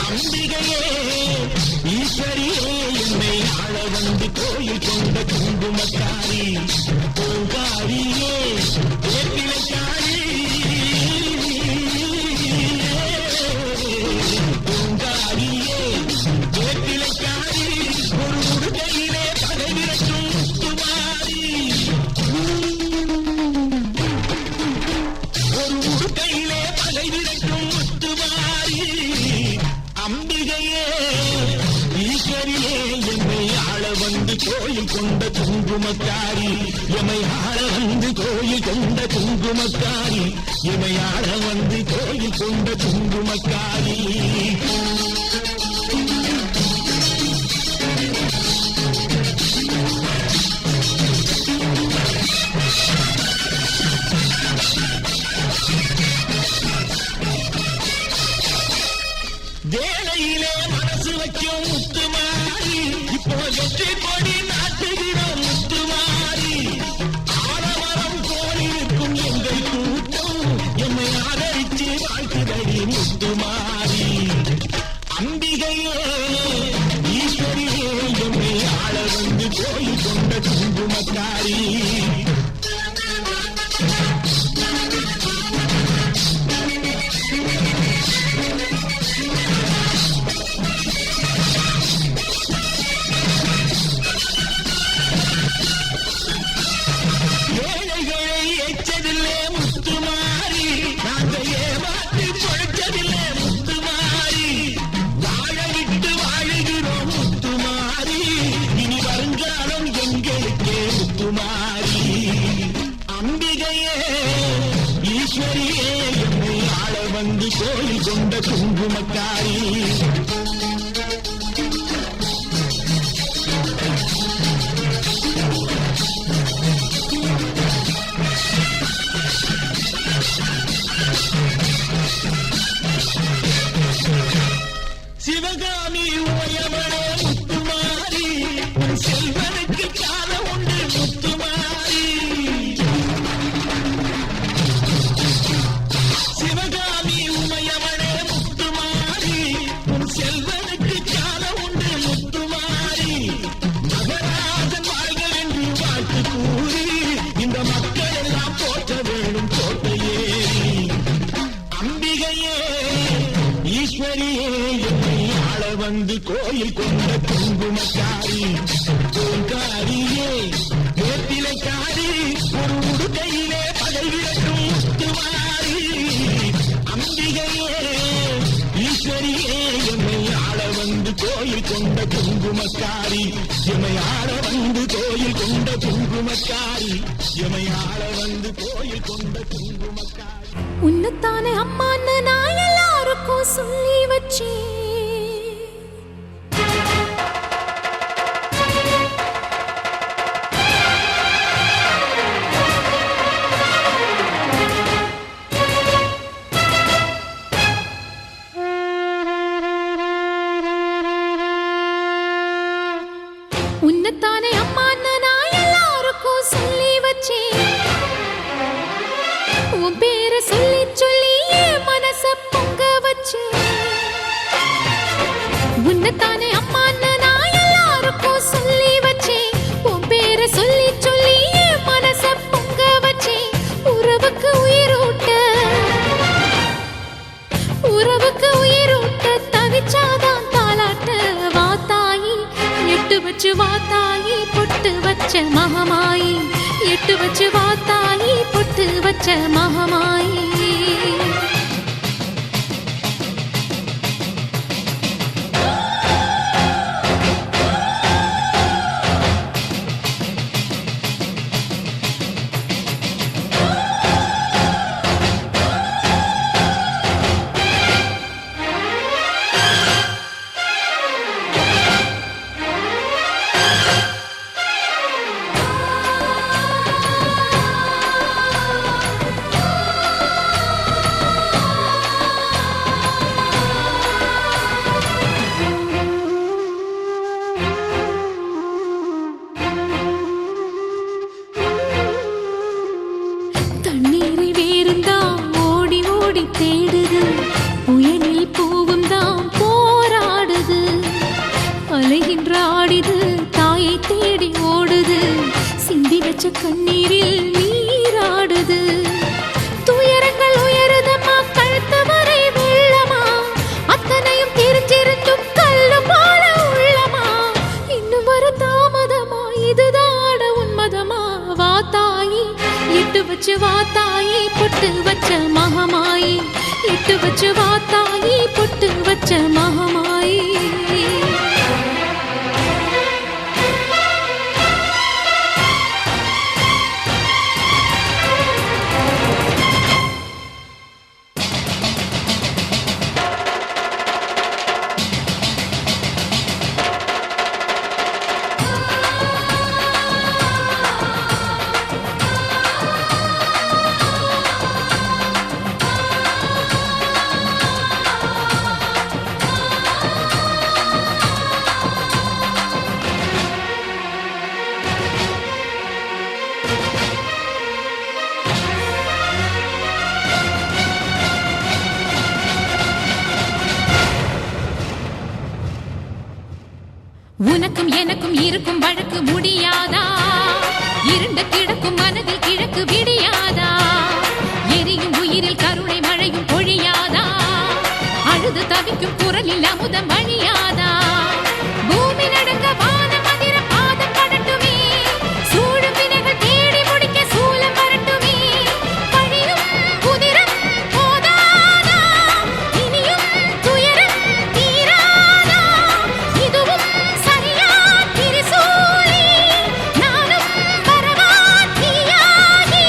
அம்பிகையே ஈஸ்வரியே என்னை ஆள வந்து கோயில் கொண்ட குங்குமக்காரி பூங்காரியே வேப்பிலைக்காரி பூங்காரியே வேப்பிலைக்காரி ஒரு உடுக்கையிலே பகை விரட்டும் முத்துமாரி ஒரு உடுக்கையிலே பகை விரட்டும் முத்துமாரி அம்பிகையே ஈஸ்வரியே என்னை ஆள வந்து கோயில் கொண்ட குங்குமக்காரி எமை ஆள வந்து கோயில் கொண்ட குங்குமக்காரி எமை ஆள வந்து கோயில் கொண்ட குங்குமக்காரி வேலையிலே மனசு வைக்கும் முத்துமாரி இப்போ வெற்றி கொடி நாட்டுகிறோம் முத்துமாரி ஆலமரம் போலிருக்கும் எங்கள் கூட்டம் என்னை ஆதரித்து வாழ்த்துதடி முத்துமாரி அம்பிகையே ஈஸ்வரியே என்னை ஆள வந்து கோயில் கொண்ட குங்குமக்காரி வந்து கோயில் கொண்ட குங்குமக்காரி சிவகாமி உயவனே முத்துமாரி செல்வனுக்கு காலம் உண்டு முத்துமாரி சிவகாமி உமையவனே முத்துமாரி செல்வனுக்கு காலம் உண்டு முத்துமாரி மகராஜன் வாழ்க என்று வாழ்த்து கூறி இந்த மக்கள் எல்லாம் போற்ற வேணும் கோட்டையே அம்பிகையே ஈஸ்வரியே என்னை ஆள வந்து கோயில் கொண்ட குங்குமக்காரி பூங்காரியே வேப்பிலைக்காரி ஒரு உடுக்கையிலே பகை விரட்டும் முத்துமாரி அம்பிகையே ஈஸ்வரியே என்னை ஆள வந்து கோயில் கொண்ட குங்குமக்காரி எமை ஆள வந்து கோயில் கொண்ட குங்குமக்காரி எமை ஆள வந்து கோயில் கொண்ட குங்குமக்காரி உன்னத்தானே அம்மான்னு நான் எல்லாருக்கும் சொல்லி வச்சேன் உன்னத்தானே அம்மான்னு நான் எல்லாருக்கும் சொல்லி வச்சேன் உன் பேரை சொல்லி சொல்லி என் மனச பொங்க வச்சு உன்னத்தானே அம்மான்னு நான் எல்லாருக்கும் சொல்லி வச்சேன் உன் பேரை சொல்லி சொல்லி என் மனச பொங்க வச்சேன் உறவுக்கு உயிரூட்ட தவிச்சாதான் தாலாட்ட வாத்தாயி எட்டு வச்சு வாத்தாயி பொட்டு வச்ச மகமாயி எட்டு வச்சு வாத்தாயி பொட்டு வச்ச மகமாயி தேடுது, புயலில் பூவும் தான் போராடுது. அலைகின்ற ஆடிது, தாயை தேடி ஓடுது, சிந்தி வச்ச கண்ணீரில் நீராடுது. துயரங்கள் உயருதம்மா, கழுத்து வரை வெள்ளமா, அத்தனையும் தெரிஞ்சிருந்தும் கல்லு போல உள்ளமா. இன்னும் வர தாமதமா, இதுதாட உன்மதமா. வா தாயி, எட்டு வச்சு வா தாயி, பொட்டு வச்ச மகமாயி. எட்டு வச்சு வா தாயி, பொட்டு வச்ச மகமாயி. உனக்கும் எனக்கும் இருக்கும் வழக்கு முடியாதா? இருண்ட கிடக்கும் மனதில் கிழக்கு விடியாதா? எரியும் உயிரில் கருணை மழையும் பொழியாதா? அழுது தவிக்கும் குரலில் அமுதம் வழியாதா? பூமி நடுங்க வானம் அதிர பாதம் படட்டுமே, சூழும் வினைகள் தேடி முடிக்க சூலம் வரட்டுமே. பழியும் குதிரம் போதாதா, இனியும் துயரம் தீராதா? இதுவும் சரியா திரிசூலி, நானும் வரவா தீயாகி.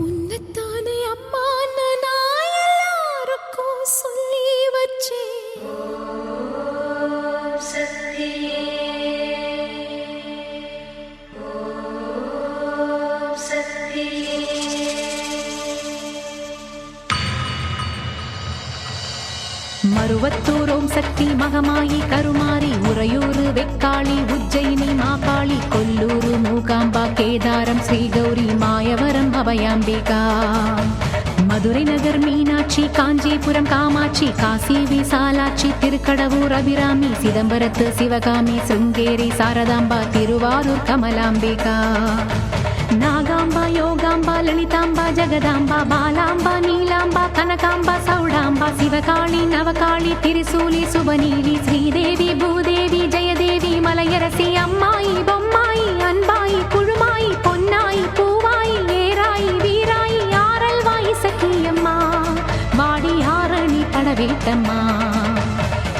உன்னத்தானே அம்மான்னு நான் எல்லாருக்கும் சொல்லி வச்சேன். மருவத்தூர் ஓம் சக்தி மகமாயி கருமாரி, உறையூரு வெக்காளி உஜ்ஜயினி மாகாளி, கொல்லூரு மூகாம்பா கேதாரம் ஸ்ரீகௌரி மாயவரம் அபயாம்பிகா, மதுரை நகர் மீனாட்சி காஞ்சிபுரம் காமாட்சி, காசி விசாலாட்சி திருக்கடவூர் அபிராமி, சிதம்பரத்து சிவகாமி சிருங்கேரி சாரதாம்பா, திருவாரூர் கமலாம்பிகா, நாகாம்பா யோகாம்பா லலிதாம்பா ஜெகதாம்பா, பாலாம்பா நீலாம்பா கனகாம்பா சௌடாம்பா, சிவகாளி நவகாளி திரிசூலி சுபநீலி, ஸ்ரீதேவி பூதேவி ஜெயதேவி மலையரசி, அம்மாயி பொம்மாயி அன்பாயி குழுமாயி பொன்னாயி பூவாயி ஏராயி வீராயி ஆரல்வாயி சக்கியம்மா, வாடி ஆரணி படவேட்டம்மா,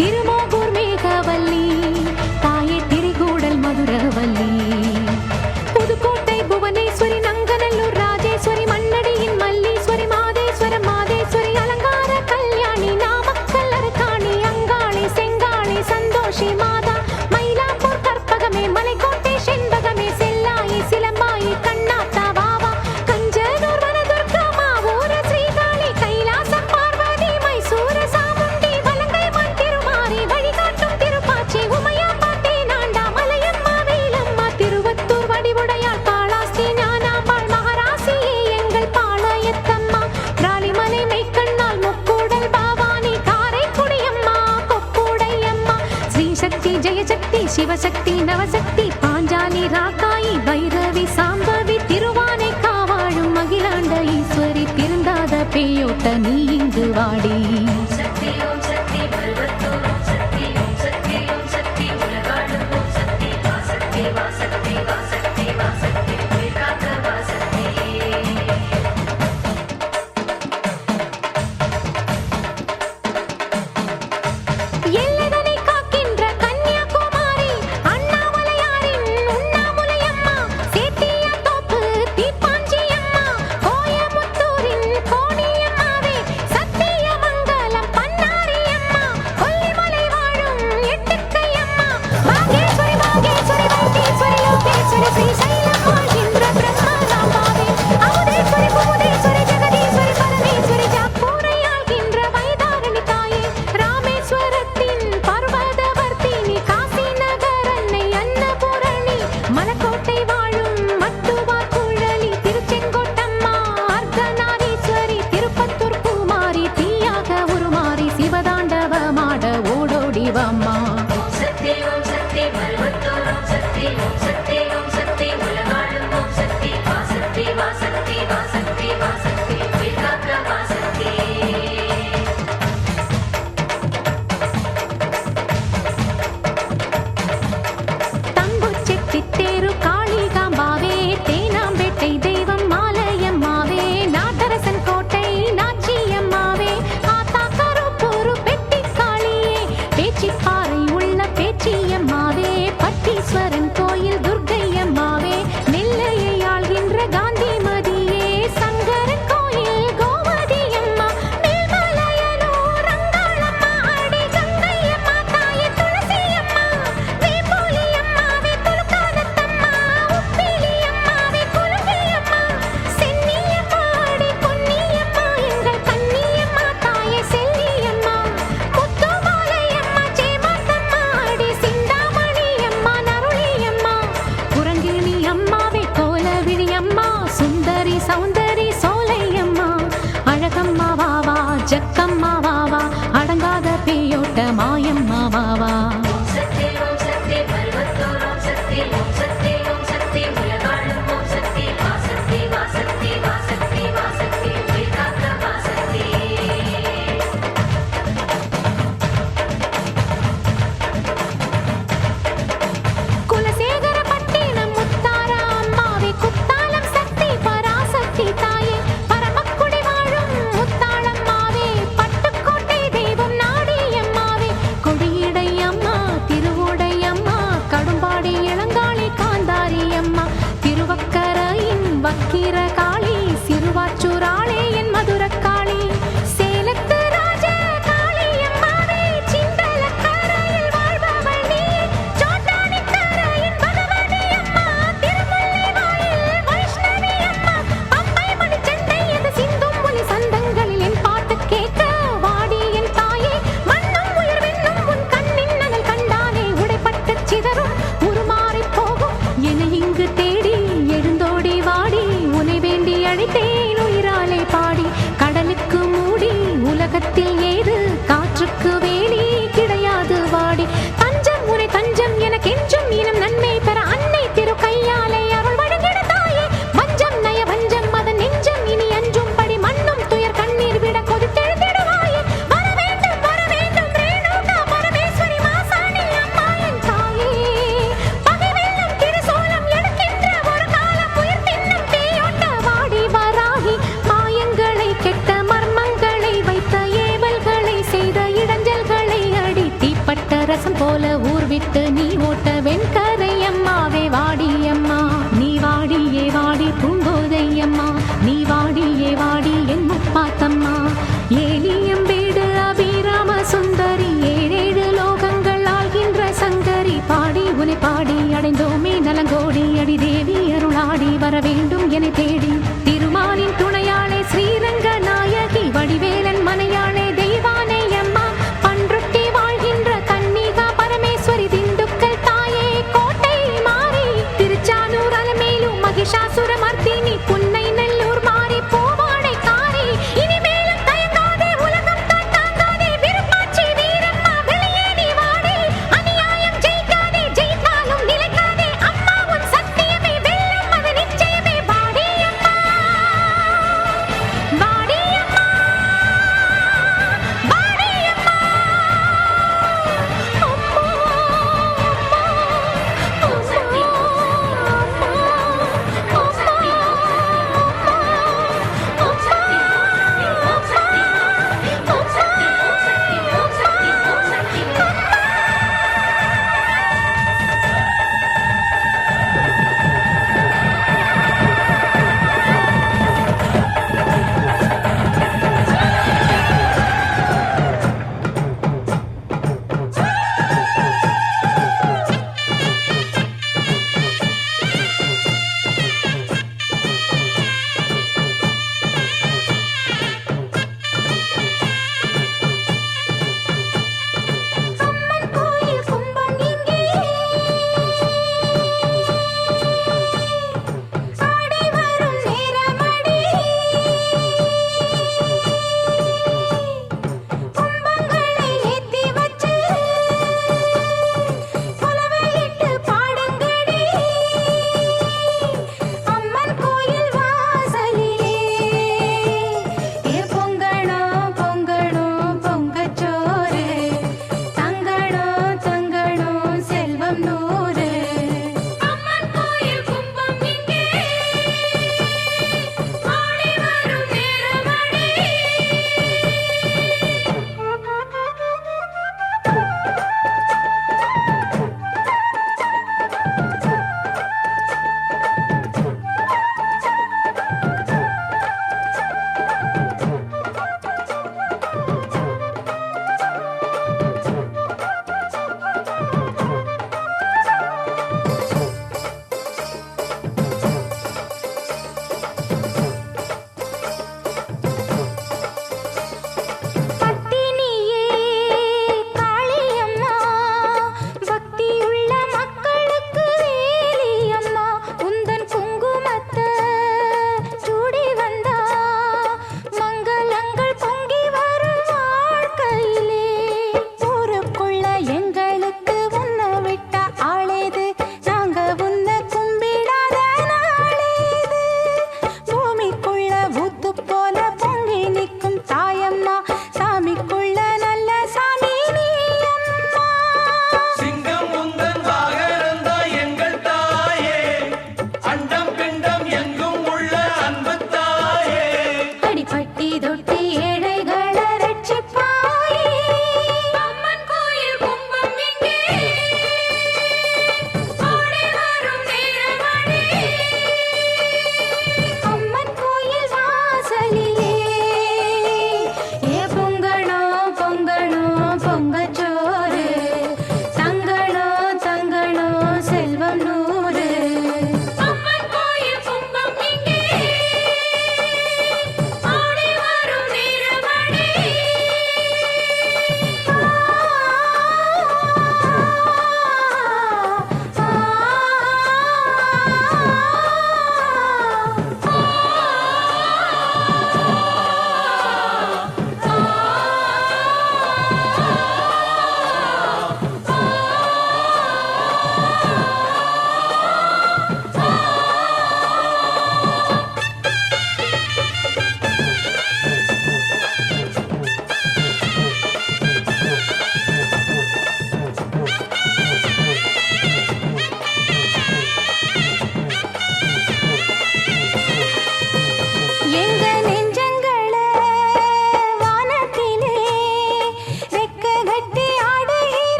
திருமோகூர் மேகவல்லி தாயே திரிகூடல் மதுரவல்லி, புதுக்கோட்டை புவனேஸ்வரி நங்கநல்லூர் ராஜேஸ்வரி, மண்ணடியின் மல்லீஸ்வரி மாதேஸ்வரம் மாதேஸ்வரி, அலங்கார கல்யாணி நாமக்கல் அரக்காணி, அங்காளி செங்காளி சந்தோஷி மாதா, மயிலாப்பூர் கற்பகமே மலைக்கோட்டை செண்பகமே, செல்லாயி சிலம்பாயி கண்ணாத்தா வாவா, கஞ்சனூர் வனதுர்கா மாவூர ஸ்ரீகாளி, கைலாசம் பார்வதி மைசூர சாமுண்டி, வலங்கை மண் திருமாரி வழிகாட்டும் திருப்பாச்சி, உமையாம்பா தேனாண்டா மலையம்மா வேலம்மா, திருவத்தூர் வடிவுடையாள் காளாஸ்தி ஞானாம்பாள் மகராசியே எங்கள் பாளையத்தம்மா, ராலிமலை மெய்க்கண்ணால் முக்கூடல் பாவானி, காரைக்குடியம்மா கொக்கூடையம்மா, ஸ்ரீசக்தி ஜெயசக்தி சிவசக்தி நவசக்தி, பாஞ்சாலி ராக்காயி பைரவி சாம்பவி, திருவானை காவாழும் அகிலாண்ட ஈஸ்வரி, திருந்தாத பேயோட்ட நீ இங்கு வாடி. எல்லைதனை காக்கின்ற கன்னி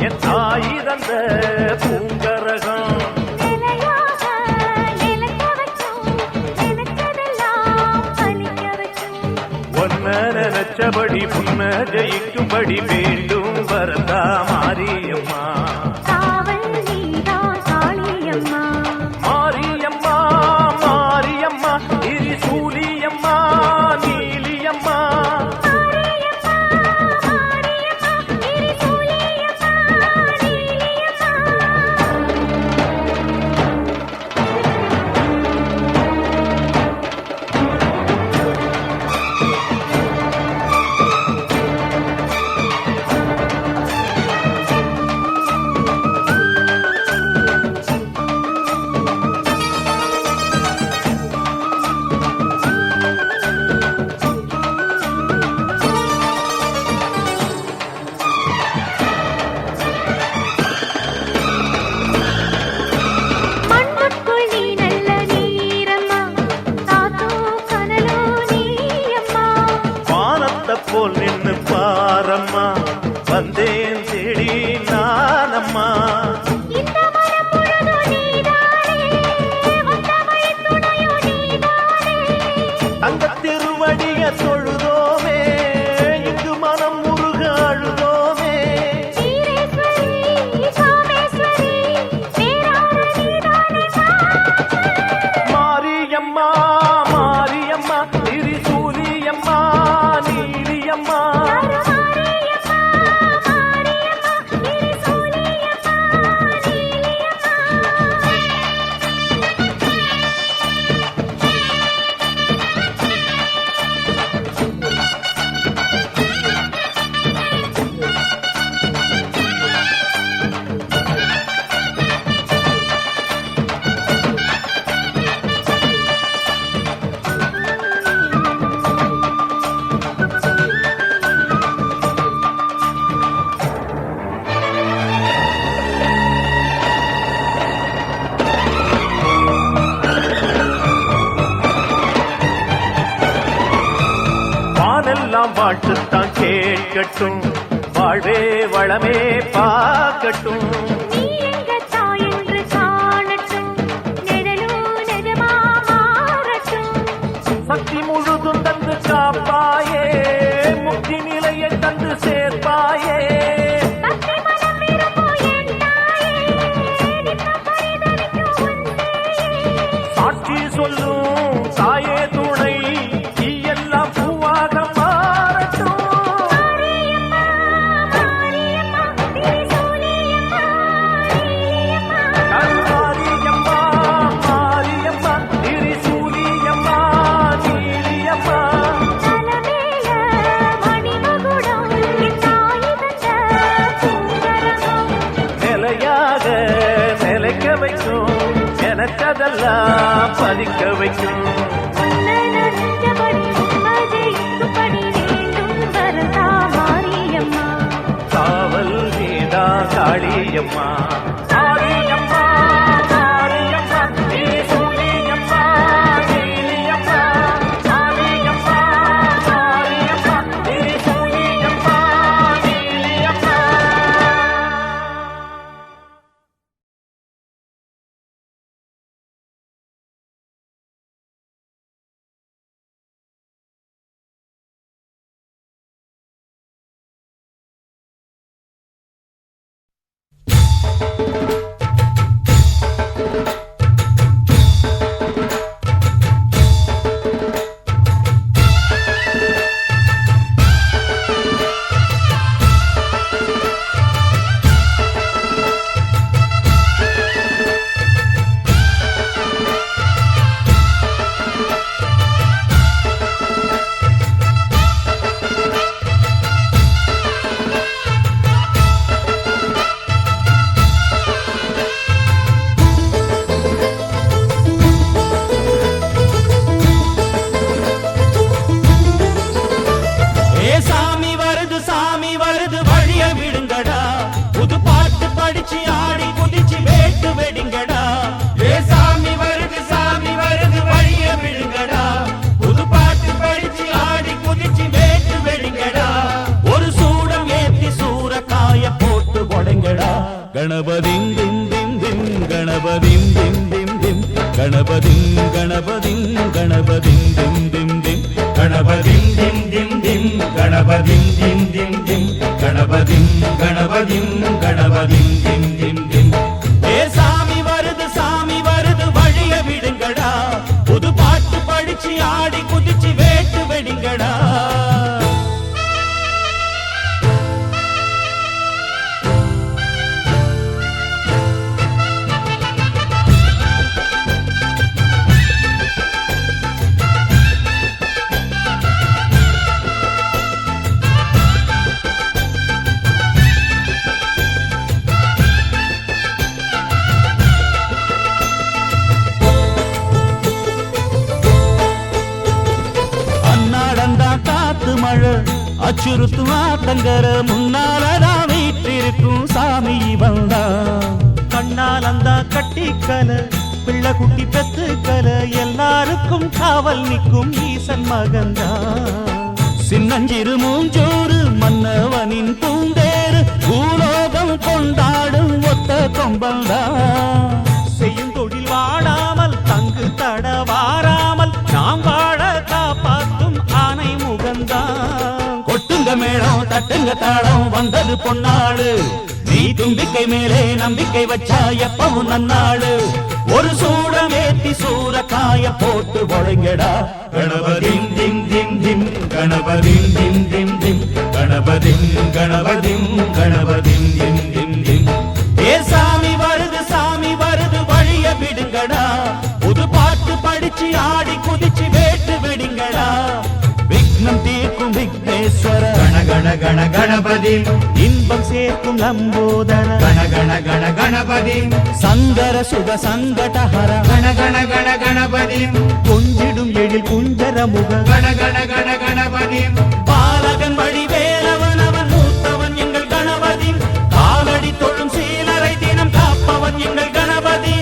என் தாய் தந்த பூங்கரகம் நிலையாக நிலைக்க வச்சோம், நினைச்சதெல்லாம் பலிக்க வச்சோம். ஒன்ன நினைச்சபடி புன்ன ஜெயிக்கும்படி வேண்டும் வரதா மாரியம்மா காவல் நீதான் காளியம்மா. மாரியம்மா மாரியம்மா திரிசூலியம்மா நீலியம்மா மாரியம்மா, மாரியம்மா, திரிசூலியம்மா, நீலியம்மா. மண்ணுக்குள் நீ நல்ல நீரம்மா, காத்தோ கனலோ நீயம்மா. வானத்தை போல் நின்னு பாரம்மா வந்தேன் தேடி நானம்மா இந்த மனம் முழுதும் நீதானே, வந்த வழித் துணையோ நீதானே. அந்த திருவடிய தொழுதோமே இங்கு மனம் முருக அழுதோமே ஈரேஸ்வரி, காமேஸ்வரி, பேரான நீதானே மாரியம்மா மாரியம்மா திரிசூலியம்மா நீலியம்மா மாரியம்மா, மாரியம்மா, திரிசூலியம்மா, நீலியம்மா. வானெல்லாம் வாழ்த்துத்தான் கேட்கட்டும் வாழ்வே வளமே பார்க்கட்டும் நீ எங்க தாய் என்று காணட்டும், நிழலோ நிஜமா மாறட்டும். சக்தி முழுதும் தந்து காப்பாயே முக்தி நிலையை தந்து சேர்ப்பாயே பக்தி மனம் விரும்பும் என் தாயே, நித்தம் பரிதவிக்கும் உன் சேயே. சாட்சி சொல்லும் தாயே துணை நீ எல்லாம் பூவாக மாறட்டும் மாரியம்மா, மாரியம்மா, திரிசூலியம்மா, நீலியம்மா. மாரியம்மா மாரியம்மா திரிசூலியம்மா நீலியம்மா தலமேல மணிமகுடம், என் தாய் தந்த பூங்கரகம். நிலையாக நிலைக்க வைக்கும் எனக்கதெல்லாம் பதிக்க வைக்கும் உன்னை நினைச்சபடி உண்மை ஜெயிக்கும்படி வேண்டும் வரதா மாரியம்மா. காவல் நீதா காளியம்மா மாரியம்மா மாரியம்மா திரிசூலியம்மா நீலியம்மா மாரியம்மா மாரியம்மா திரிசூலியம்மா நீலியம்மா கணபதிம் திம் திம் திம் கணபதிம் திம் திம் திம் கணபதிம் கணபதிம் கணபதிம் திம் திம் திம் கணபதிம் திம் திம் திம் கணபதிம் திம் திம் திம் கணபதிம் கணபதிம் கணபதிம் திம் திம் திம். ஏ சாமி வருது வழிய விடுங்கடா, புது பாட்டு படிச்சு ஆடி குதிச்சு வேட்டு வெடிங்கடா. அச்சுறுத்தும் ஆத்தங்கர முன்னாலதான் வீற்றிருக்கும் சாமி வந்தா. கண்ணால் அந்த கட்டிக்கல பிள்ளை குட்டி பெத்துக்கல எல்லாருக்கும் காவல் நிற்கும் ஈசன் மகந்தா. சின்னஞ்சிறு மூஞ்சோறு மன்னவனின் பூந்தேறு பூலோகம் கொண்டாடும் ஒத்த கொம்பந்தா. செய்யும் தொழில் வாடாமல் தங்கு தட வாராமல் நாம் வாழ காப்பாற்றும் ஆனை முகந்தா. கொட்டுங்க மேளம் தட்டுங்க தாளம் வந்தது பொன்னாடு, நீ தும்பிக்கை மேலே நம்பிக்கை வச்சா எப்பவும் நன்னாடு. ஒரு சூடம் ஏத்தி சூரக்காய போட்டு ஒழுங்கடா. கணபதிம் திம் திம் திம் கணபதிம் திம் திம் திம் கணபதிம் கணபதிம் கணபதிம் திம் திம் திம். ஏ சாமி வருது வழிய விடுங்கடா, புது பாட்டு படிச்சு ஆடி குதிச்சு வேட்டு வெடிங்கடா. விக்னம் தீர்க்கும் விக்னேஸ்வர கண கண கண கணபதி, இன்பம் சேர்க்கும் லம்போதர கண கண கண கணபதி, சங்கர சுக சங்கடஹர கண கண கண கணபதி, கொஞ்சிடும் எழில் குஞ்சர முக கண கண கண கணபதி. பாலகன் வழி வேலவன் அவன் மூத்தவன் எங்கள் கணபதி, காலடி தொழும் சீலரை தினம் காப்பவன் எங்கள் கணபதி.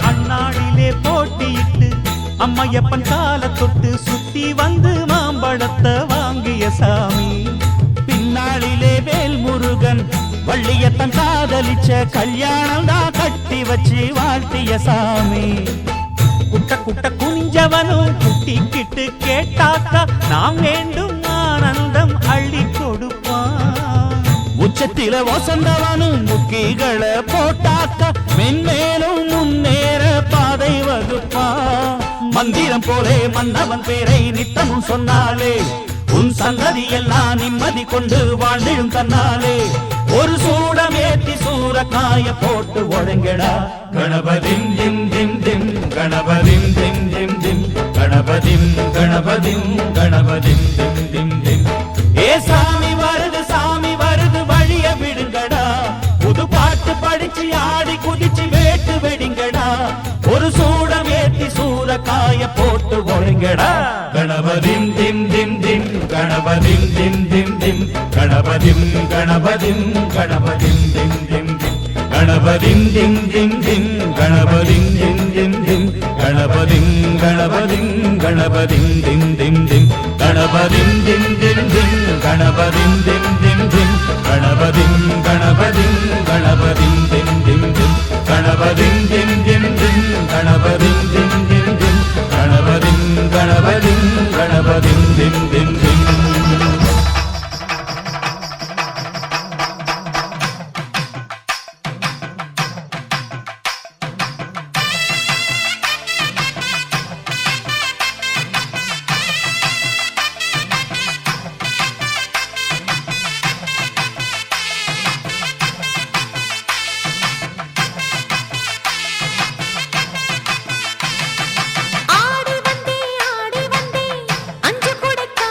அண்ணாடிலே போட்டியிட்டு அம்மையப்பன் கால தொட்டு சுத்தி வந்து மாம்பழத்தை வாங்கிய சாமி. பின்னாளிலே வேல் முருகன் வள்ளியத்தன் காதலிச்ச கல்யாணம் தான் கட்டி வச்சு வாழ்த்திய சாமி. குட்ட குட்ட குஞ்சவனும் குட்டிக்கிட்டு கேட்டாக்கா நாம் வேண்டும் ஆனந்தம் அள்ளி கொடுப்பான். உச்சத்தில வசந்தவனும் முக்கிகளை போட்டாக்க மென்மேலும் முன்னேற பாதை வகுப்பா. மந்திரம் போலே மன்னவன் பேரை நித்தமும் சொன்னாலே உன் சந்ததி எல்லாம் நிம்மதி கொண்டு வாழ்ந்திடும் தன்னாலே. ஒரு சூடம் ஏத்தி சூரக்காய போட்டு ஒழுங்கடா. கணபதிம் திம் திம் திம் கணபதிம் திம் திம் திம் கணபதிம் கணபதிம் கணபதிம் திம் திம் திம். ஏ சாமி வருது வழிய விடுங்கடா, புது பாட்டு படிச்சு ஆடி குதிச்சு வேட்டு வெடிங்கடா. ஒரு சூடம் ஏத்தி சூரக்காய போட்டு ஒழுங்கடா. கணபதிம் திம் திம் திம் கணபதிம் திம் திம் திம் கணபதிம் கணபதிம் கணபதிம் திம் திம் திம் கணபதிம் திம் திம் திம் கணபதிம் திம் திம் திம் கணபதிம் கணபதிம் கணபதிம் திம் திம் திம் கணபதிம் திம் திம் திம் கணபதிம் திம் திம் திம் கணபதிம் கணபதிம் கணபதிம் திம் திம் திம் கணபதிம் திம் திம் திம் கணபதிம் திம் திம் திம் கணபதிம் கணபதிம் கணபதிம் திம் திம் திம். ஆடி வந்தே அஞ்சு குடைக்கா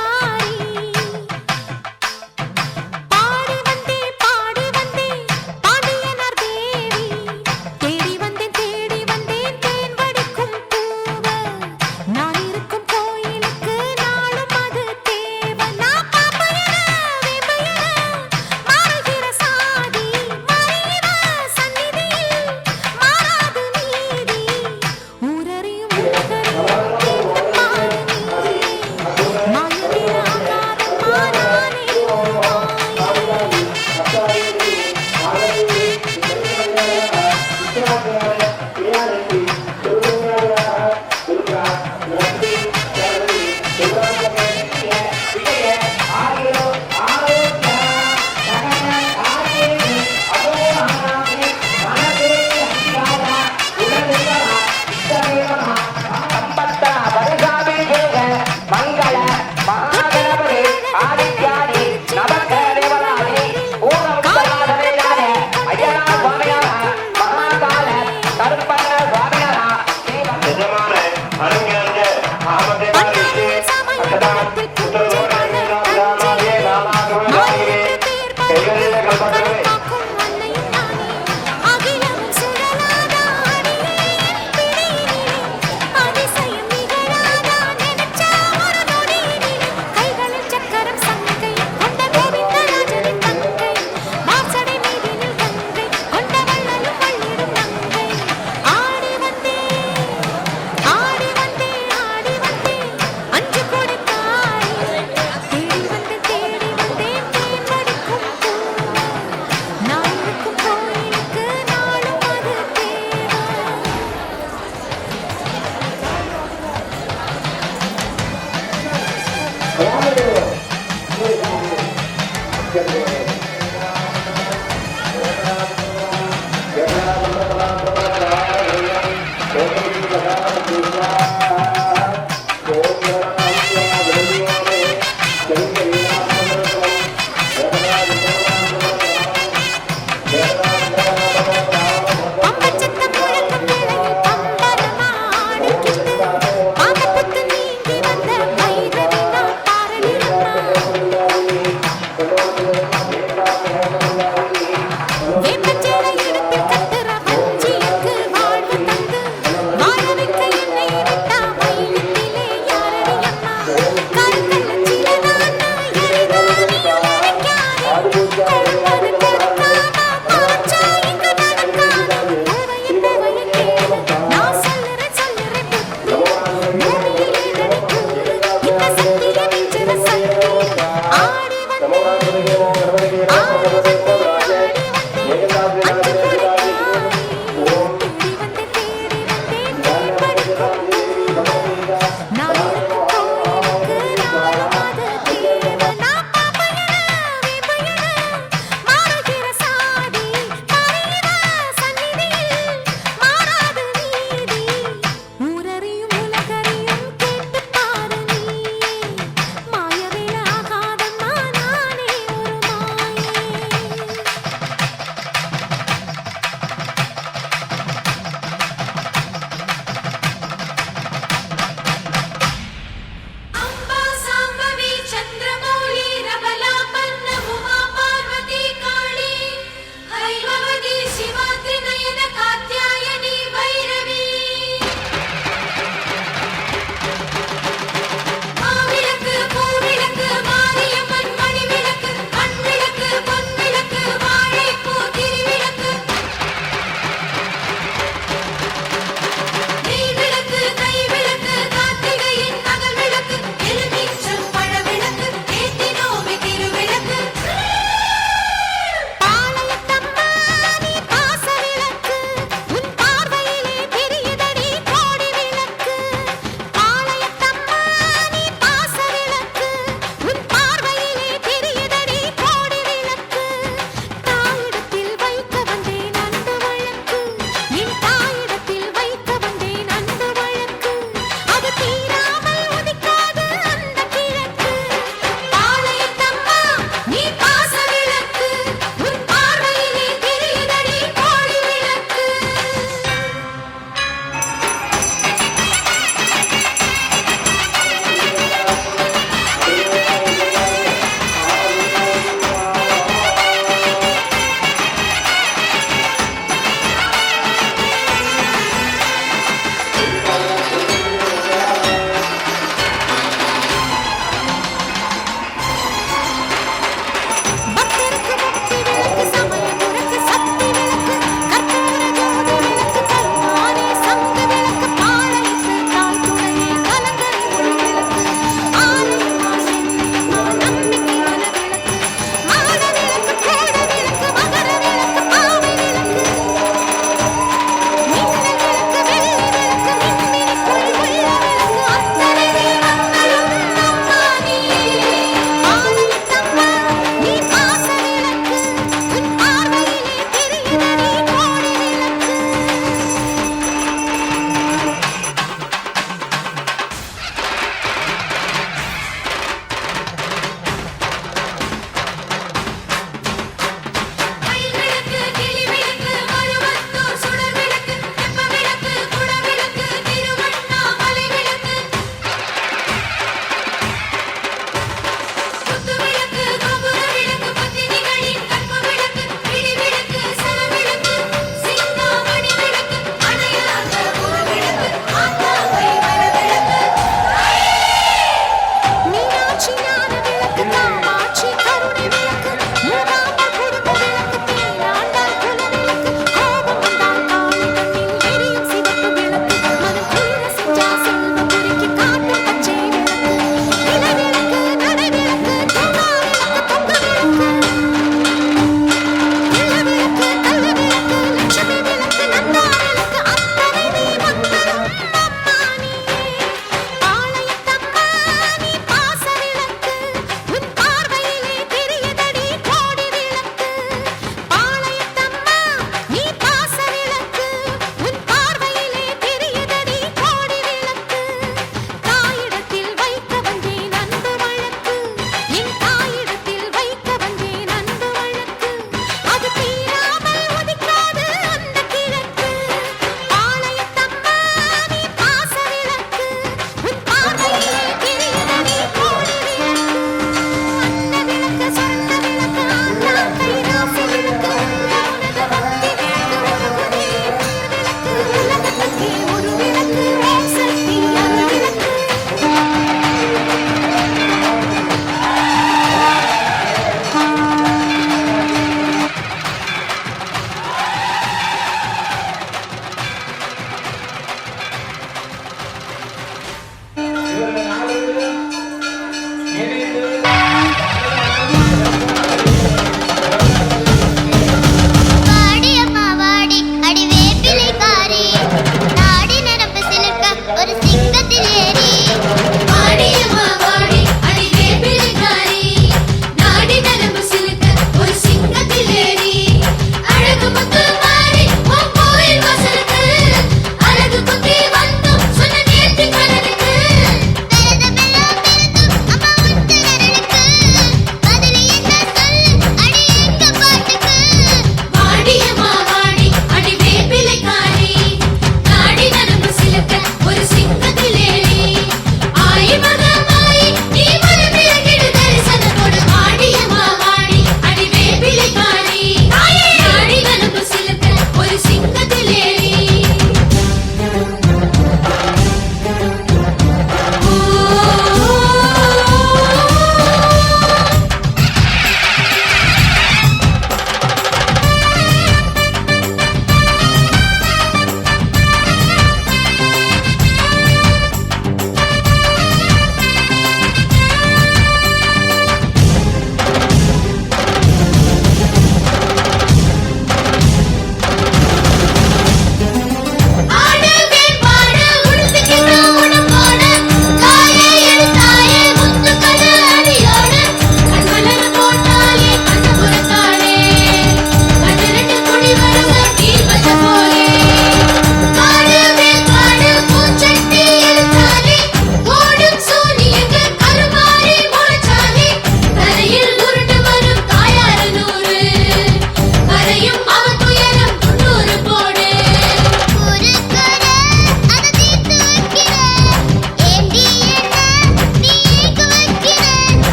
பம்பரமா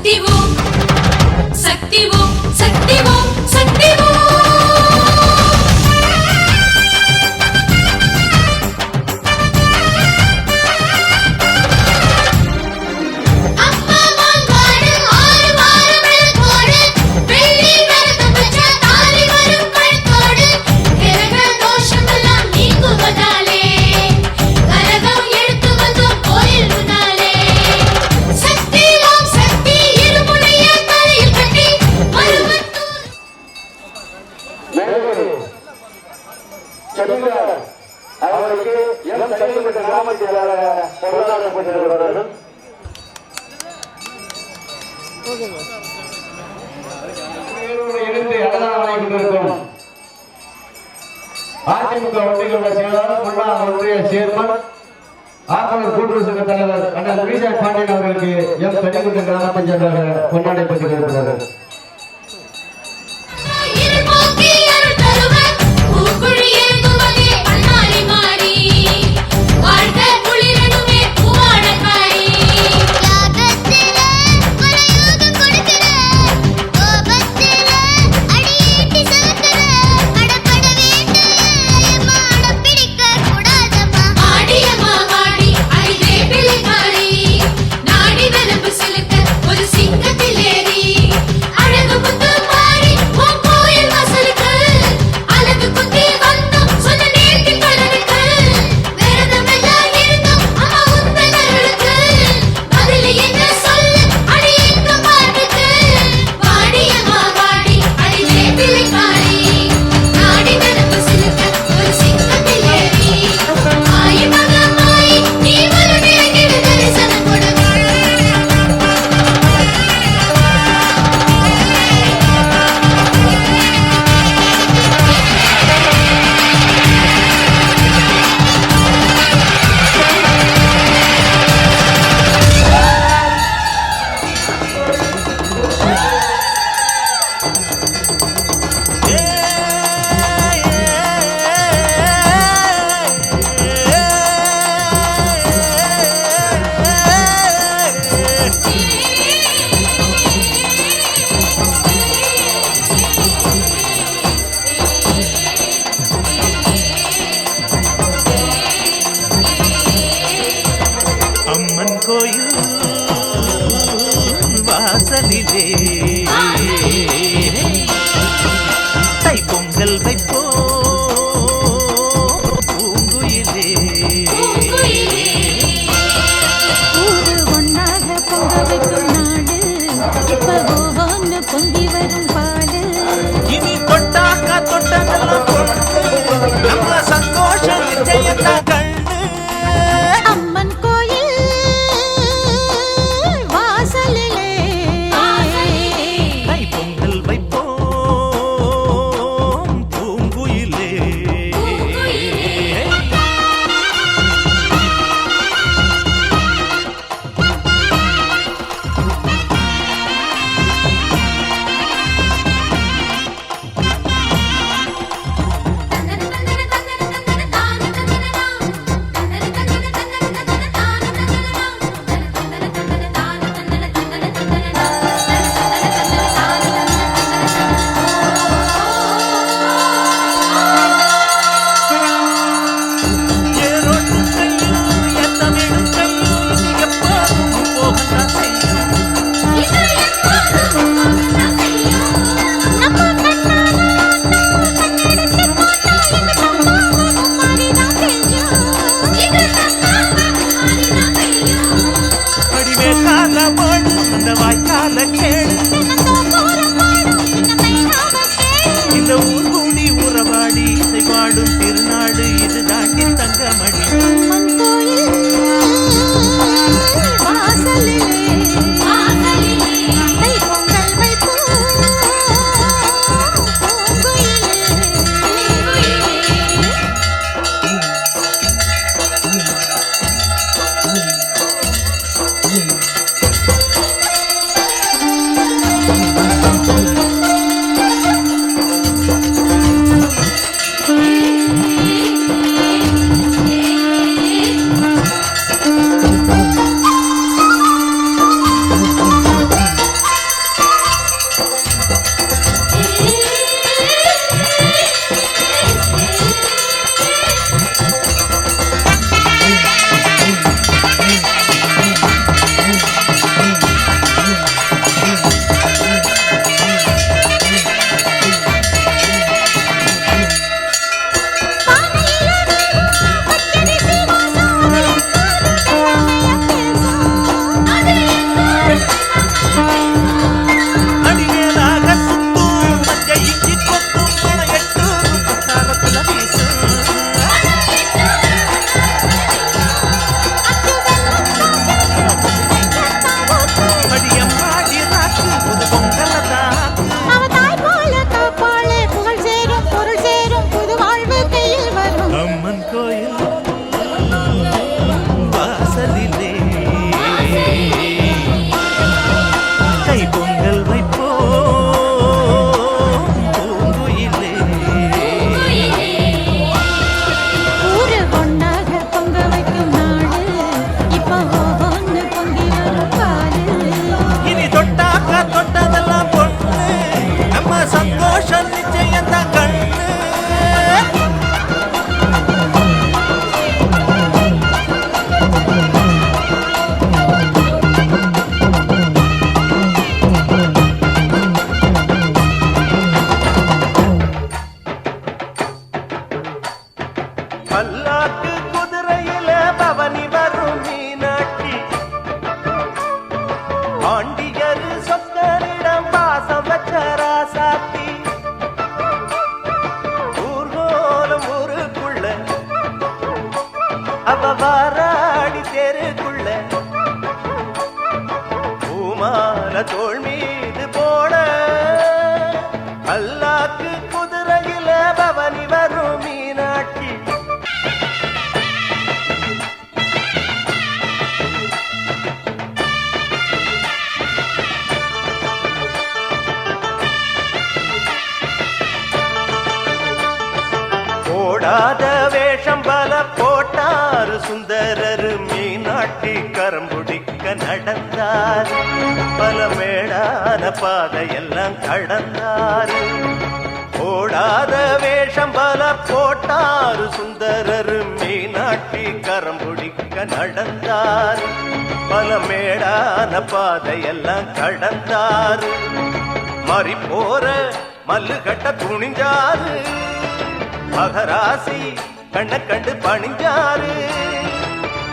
சக்தி ஓம் சக்தி ஓம் சக்தி ஓம் சக்தி ஓம் அவர்களுக்கு எம் தனிப்பட்ட கிராம செயலாளர் பொருளாதார இணைந்து அன்னதானம் வழங்கிக் கொண்டிருக்கும் அதிமுக ஒன்றிய செயலாளர் முன்னாள் அவருடைய சேர்மன் ஆர்வலர் கூட்டுறவு சங்க தலைவர் அண்ணன் விஜய் பாண்டியன் அவர்களுக்கு எம் தனிப்பட்ட கிராம பஞ்சாயத்து கொண்டாடி பற்றி இருக்கிறார்கள். வாசலிலே தைப்பொங்கல் வைப்போ பூங்குயிலே ஊரு ஒன்னாக பொங்க வைக்கும் நாடு இப்ப பொங்கி வரும் பாடு இனி கொட்டாக்கா தொட்டதெல்லாம் கொண்டு நம்ம சந்தோஷம் நிச்சயத்தான் கண்ணு அம்மன் கோயில் வாசலிலே தைப்பொங்கல் வைப்போம் பூங்குயிலே தோள் மீது போட அல்லாக்கு குதிரையில பவனி வரும் மீனாட்சி போடாத வேஷம் பல போட்டாரு சுந்தரரு மீனாட்டி கரம்புடிக்க நடந்தார் பல மேடான பாதையெல்லாம் கடந்தார் போடாத வேஷம் பல போட்டாரு சுந்தரரு மீனாட்டி கரம்புடிக்க நடந்தார் பல மேடான பாதையெல்லாம் கடந்தார் மறி போற மல்லு கட்ட துணிஞ்சாரு மகராசி கண்ண கண்டு பணிஞ்சாரு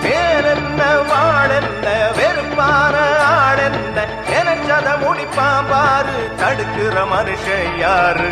பேரென்ன வாழென்ன வெறுப்பான ஆளென்ன எனச்சத முடிப்பாம்பாரு தடுக்கிற மனுஷன் யாரு